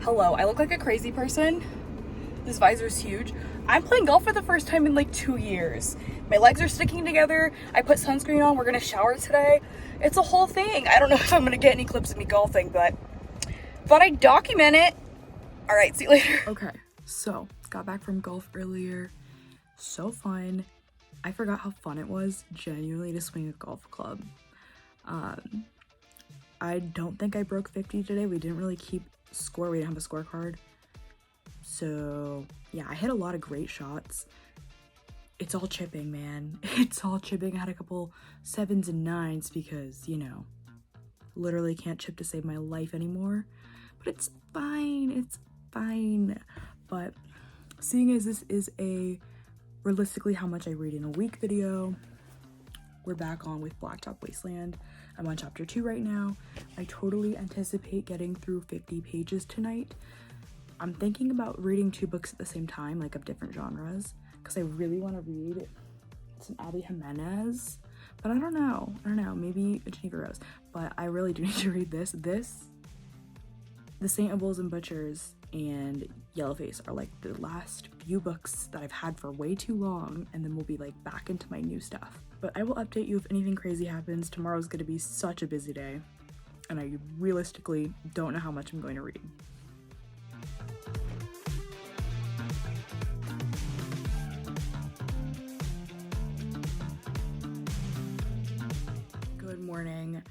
Hello, I look like a crazy person. This visor's huge. I'm playing golf for the first time in like 2 years. My legs are sticking together. I put sunscreen on. We're gonna shower today. It's a whole thing. I don't know if I'm gonna get any clips of me golfing, but thought I'd document it. All right, see you later. Okay, so got back from golf earlier. So fun. I forgot how fun it was genuinely to swing a golf club. I don't think I broke 50 today. We didn't really keep score. We didn't have a scorecard. So yeah, I hit a lot of great shots. It's all chipping, man. It's all chipping. I had a couple 7s and 9s because, you know, literally can't chip to save my life anymore. But it's fine. It's fine. But seeing as this is a realistically how much I read in a week video, we're back on with Blacktop Wasteland. I'm on chapter 2 right now. I totally anticipate getting through 50 pages tonight. I'm thinking about reading 2 books at the same time, like of different genres, because I really want to read some Abby Jimenez, but I don't know, maybe Geneva Rose, but I really do need to read this. The Saint of Bulls and Butchers and Yellowface are like the last few books that I've had for way too long, and then we'll be like back into my new stuff. But I will update you if anything crazy happens. Tomorrow's gonna be such a busy day, and I realistically don't know how much I'm going to read. Good morning.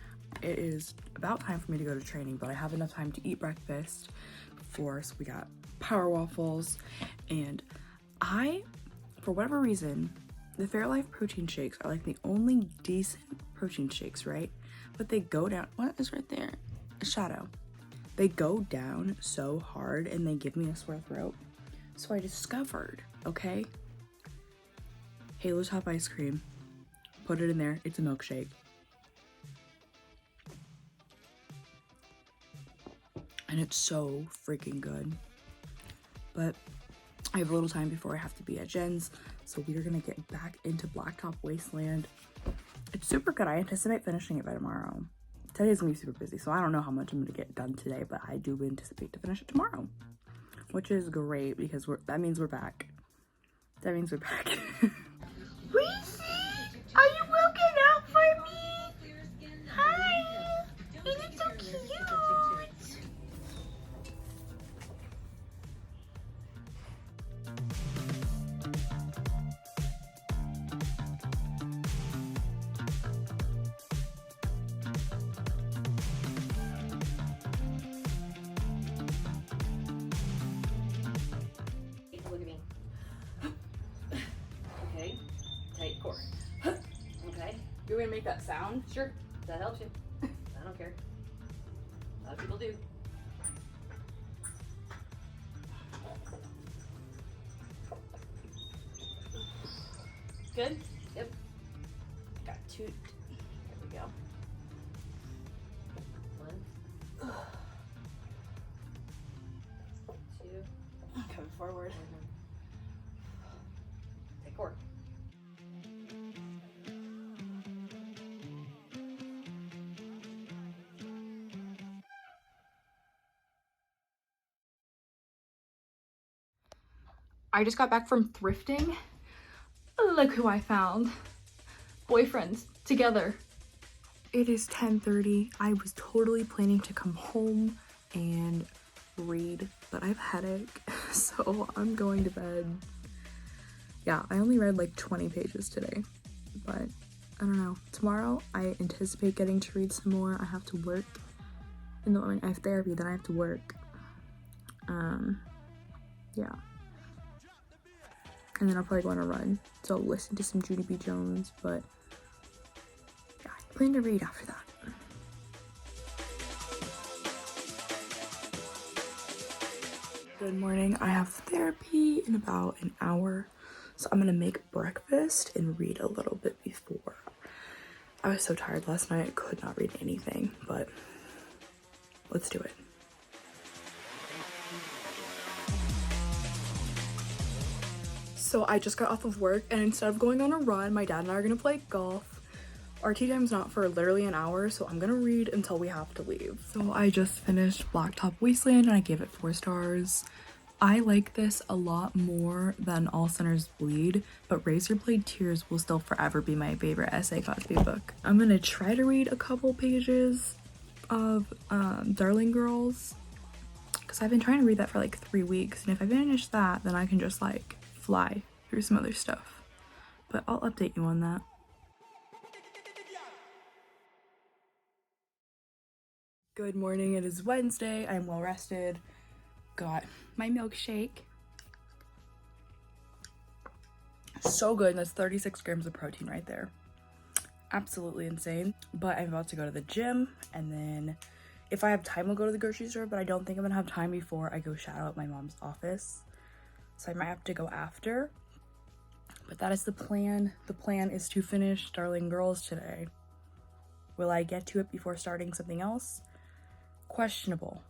It is about time for me to go to training, but I have enough time to eat breakfast before, so we got power waffles, and for whatever reason, the Fairlife protein shakes are like the only decent protein shakes, right? But they go down, what is right there? A shadow. They go down so hard and they give me a sore throat. So I discovered, okay? Halo Top ice cream. Put it in there, it's a milkshake. And it's so freaking good. But I have a little time before I have to be at Jen's, so we are gonna get back into Blacktop Wasteland. It's super good. I anticipate finishing it by tomorrow. Today's gonna be super busy, so I don't know how much I'm gonna get done today, but I do anticipate to finish it tomorrow, which is great because that means we're back. That means we're back. Reese, are you looking out for me? Hi, you look so cute. Look at me. Okay, tight core. Okay, You want me to make that sound? sure, that helps you. I don't care. A lot of people do. Good? Yep. Got 2. There we go. 1, 2. Coming forward. Tight core. I just got back from thrifting. Look who I found. Boyfriends together. It is 10:30. I was totally planning to come home and read, but I have a headache, so I'm going to bed. Yeah, I only read like 20 pages today, but I don't know. Tomorrow I anticipate getting to read some more. I have to work in the morning. I have therapy, then I have to work. Yeah. And then I'll probably go on a run. So I'll listen to some Judy B. Jones, but yeah, I plan to read after that. Good morning. I have therapy in about an hour. So I'm gonna make breakfast and read a little bit before. I was so tired last night, I could not read anything, but let's do it. So I just got off of work, and instead of going on a run, my dad and I are gonna play golf. Our tea time's not for literally an hour, so I'm gonna read until we have to leave. So I just finished Blacktop Wasteland and I gave it 4 stars. I like this a lot more than All Sinners Bleed, but Razorblade Tears will still forever be my favorite S.A. Cosby book. I'm gonna try to read a couple pages of Darling Girls, because I've been trying to read that for like 3 weeks, and if I finish that, then I can just like fly through some other stuff. But I'll update you on that. Good morning, it is Wednesday. I'm well rested. Got my milkshake. So good, and that's 36 grams of protein right there. Absolutely insane. But I'm about to go to the gym, and then if I have time, I'll go to the grocery store, but I don't think I'm gonna have time before I go shadow at my mom's office. So I might have to go after. But that is the plan. The plan is to finish Darling Girls today. Will I get to it before starting something else? Questionable.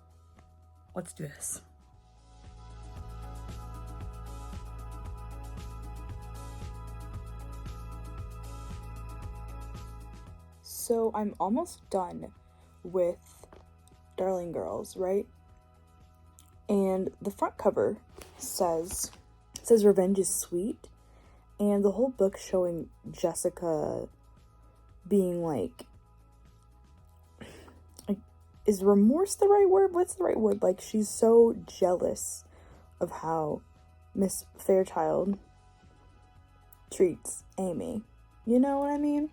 Let's do this. So I'm almost done with Darling Girls, right? And the front cover says revenge is sweet, and the whole book showing Jessica being like, is remorse the right word? What's the right word? Like, she's so jealous of how Miss Fairchild treats Amy. You know what I mean?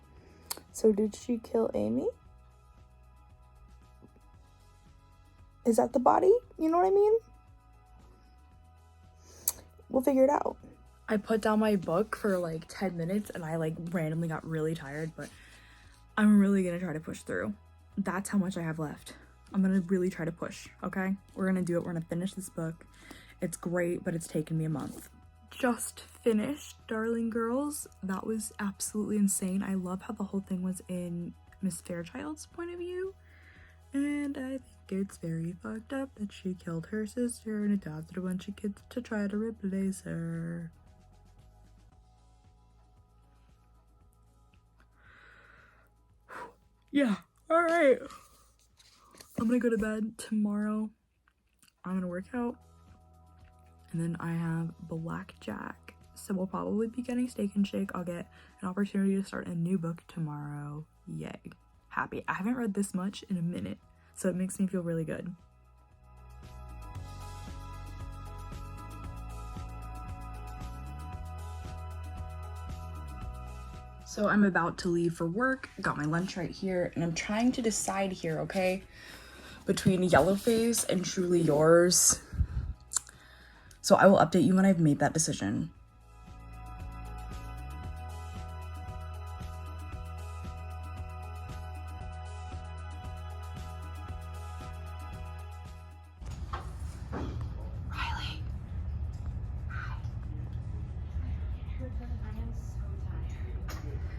So did she kill Amy? Is that the body? You know what I mean? We'll figure it out. I put down my book for like 10 minutes and I like randomly got really tired, but I'm really gonna try to push through. That's how much I have left. I'm gonna really try to push, okay? We're gonna do it. We're gonna finish this book. It's great, but it's taken me a month. Just finished Darling Girls. That was absolutely insane. I love how the whole thing was in Miss Fairchild's point of view. And I think it's very fucked up that she killed her sister and adopted a bunch of kids to try to replace her. Yeah, alright. I'm gonna go to bed tomorrow. I'm gonna work out. And then I have blackjack. So we'll probably be getting Steak and Shake. I'll get an opportunity to start a new book tomorrow. Yay. Happy. I haven't read this much in a minute, so it makes me feel really good. So I'm about to leave for work. Got my lunch right here, and I'm trying to decide here, okay, between Yellowface and Truly Yours. So I will update you when I've made that decision. Riley. Hi. I am so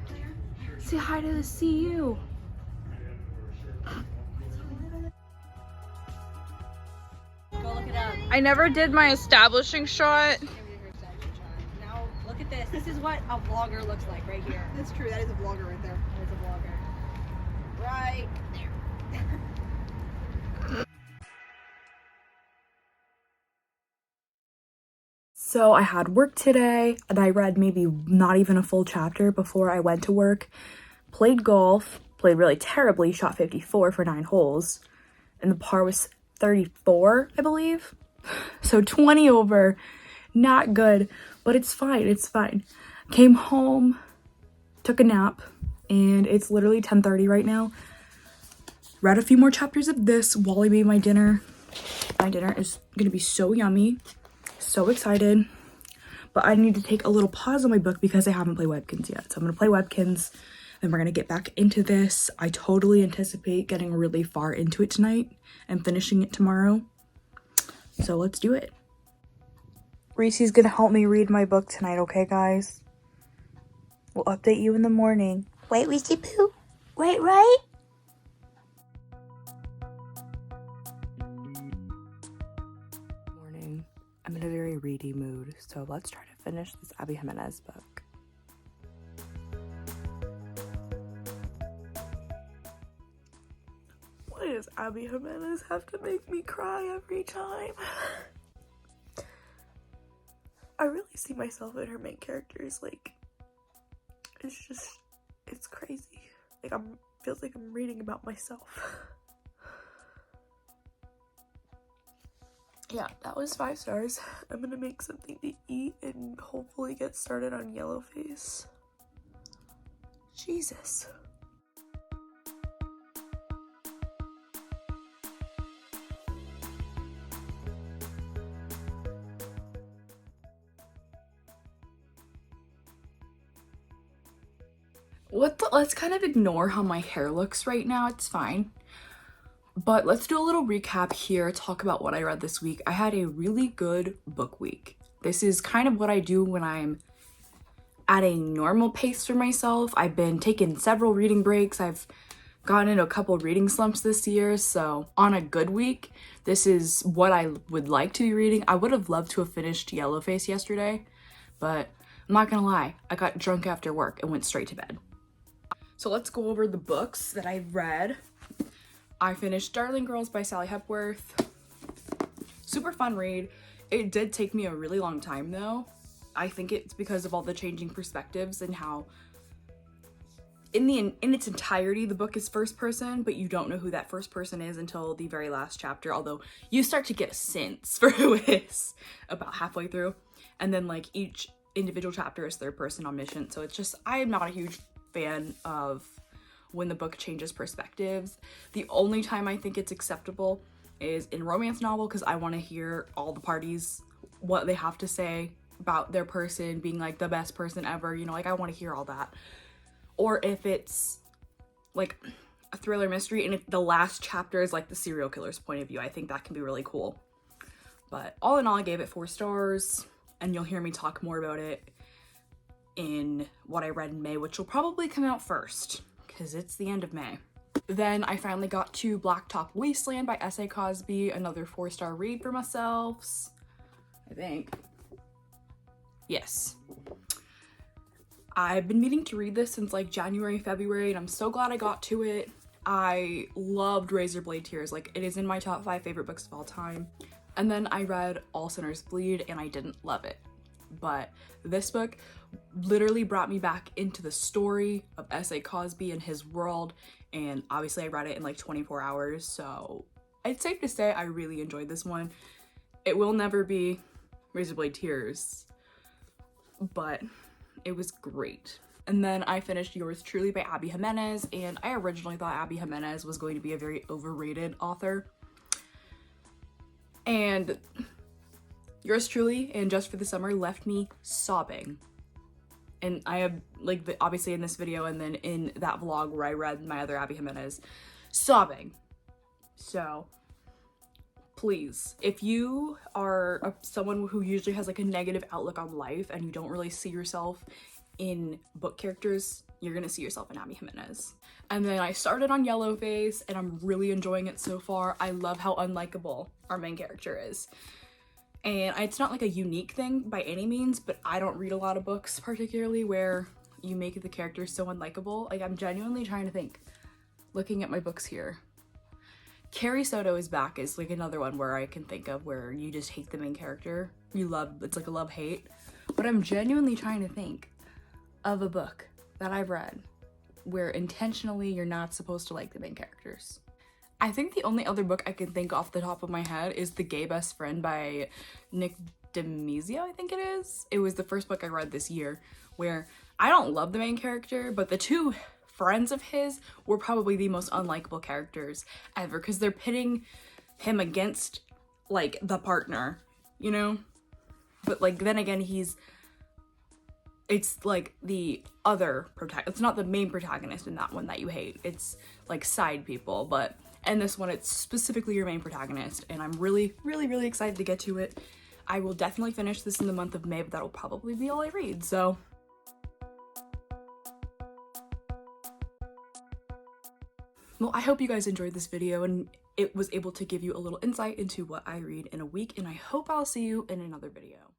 tired. Say hi to the CU. Go look it up. I never did my establishing shot. Now look at this. This is what a vlogger looks like right here. That's true. That is a vlogger right there. That is a vlogger. Right there. So I had work today, and I read maybe not even a full chapter before I went to work. Played golf, played really terribly, shot 54 for 9 holes, and the par was 34, I believe. So 20 over, not good, but it's fine, it's fine. Came home, took a nap, and it's literally 10:30 right now. Read a few more chapters of this while I made my dinner. My dinner is gonna be so yummy. So excited. But I need to take a little pause on my book because I haven't played Webkins yet. So I'm gonna play Webkins, then we're gonna get back into this. I totally anticipate getting really far into it tonight and finishing it tomorrow. So let's do it. Reese's gonna help me read my book tonight, okay guys? We'll update you in the morning. Wait, Reese Poo? Wait, right? Morning. I'm in a very ready mood, so let's try to finish this Abby Jimenez book. does Abby Jimenez have to make me cry every time? I really see myself in her main characters, like, it's crazy. Like, feels like I'm reading about myself. Yeah, that was 5 stars. I'm gonna make something to eat and hopefully get started on Yellowface. Jesus. Let's kind of ignore how my hair looks right now. It's fine. But let's do a little recap here, talk about what I read this week. I had a really good book week. This is kind of what I do when I'm at a normal pace for myself. I've been taking several reading breaks. I've gotten into a couple reading slumps this year. So on a good week, this is what I would like to be reading. I would have loved to have finished Yellowface yesterday, but I'm not gonna lie, I got drunk after work and went straight to bed. So let's go over the books that I've read. I finished Darling Girls by Sally Hepworth. Super fun read. It did take me a really long time though. I think it's because of all the changing perspectives and how in its entirety the book is first person, but you don't know who that first person is until the very last chapter, although you start to get a sense for who it is about halfway through. And then like each individual chapter is third person omniscient, so it's just, I am not a huge fan of when the book changes perspectives. The only time I think it's acceptable is in romance novel, because I want to hear all the parties, what they have to say about their person being like the best person ever, you know, like I want to hear all that. Or if it's like a thriller mystery and if the last chapter is like the serial killer's point of view, I think that can be really cool. But all in all, I gave it 4 stars, and you'll hear me talk more about it in what I read in May, which will probably come out first because it's the end of May. Then I finally got to Blacktop Wasteland by S.A. Cosby, another 4-star read for myself, I think. Yes. I've been meaning to read this since like January, February, and I'm so glad I got to it. I loved Razorblade Tears. Like, it is in my top 5 favorite books of all time. And then I read All Sinners Bleed and I didn't love it. But this book literally brought me back into the story of S.A. Cosby and his world, and obviously I read it in like 24 hours, so it's safe to say I really enjoyed this one. It will never be Razorblade Tears, but it was great. And then I finished Yours Truly by Abby Jimenez, and I originally thought Abby Jimenez was going to be a very overrated author. And Yours Truly and Just for the Summer left me sobbing. And I have, like, obviously in this video and then in that vlog where I read my other Abby Jimenez, sobbing. So, please, if you are someone who usually has like a negative outlook on life and you don't really see yourself in book characters, you're gonna see yourself in Abby Jimenez. And then I started on Yellowface and I'm really enjoying it so far. I love how unlikable our main character is. And it's not like a unique thing by any means, but I don't read a lot of books particularly where you make the characters so unlikable. Like, I'm genuinely trying to think, looking at my books here. Carrie Soto is Back is like another one where I can think of where you just hate the main character. It's like a love-hate. But I'm genuinely trying to think of a book that I've read where intentionally you're not supposed to like the main characters. I think the only other book I can think off the top of my head is The Gay Best Friend by Nick Demizio, I think it is. It was the first book I read this year, where I don't love the main character, but the 2 friends of his were probably the most unlikable characters ever, because they're pitting him against, like, the partner, you know? But, like, then again, it's like the other protagonist. It's not the main protagonist in that one that you hate. It's like side people, but in this one, it's specifically your main protagonist, and I'm really, really, really excited to get to it. I will definitely finish this in the month of May, but that'll probably be all I read, so. Well, I hope you guys enjoyed this video and it was able to give you a little insight into what I read in a week, and I hope I'll see you in another video.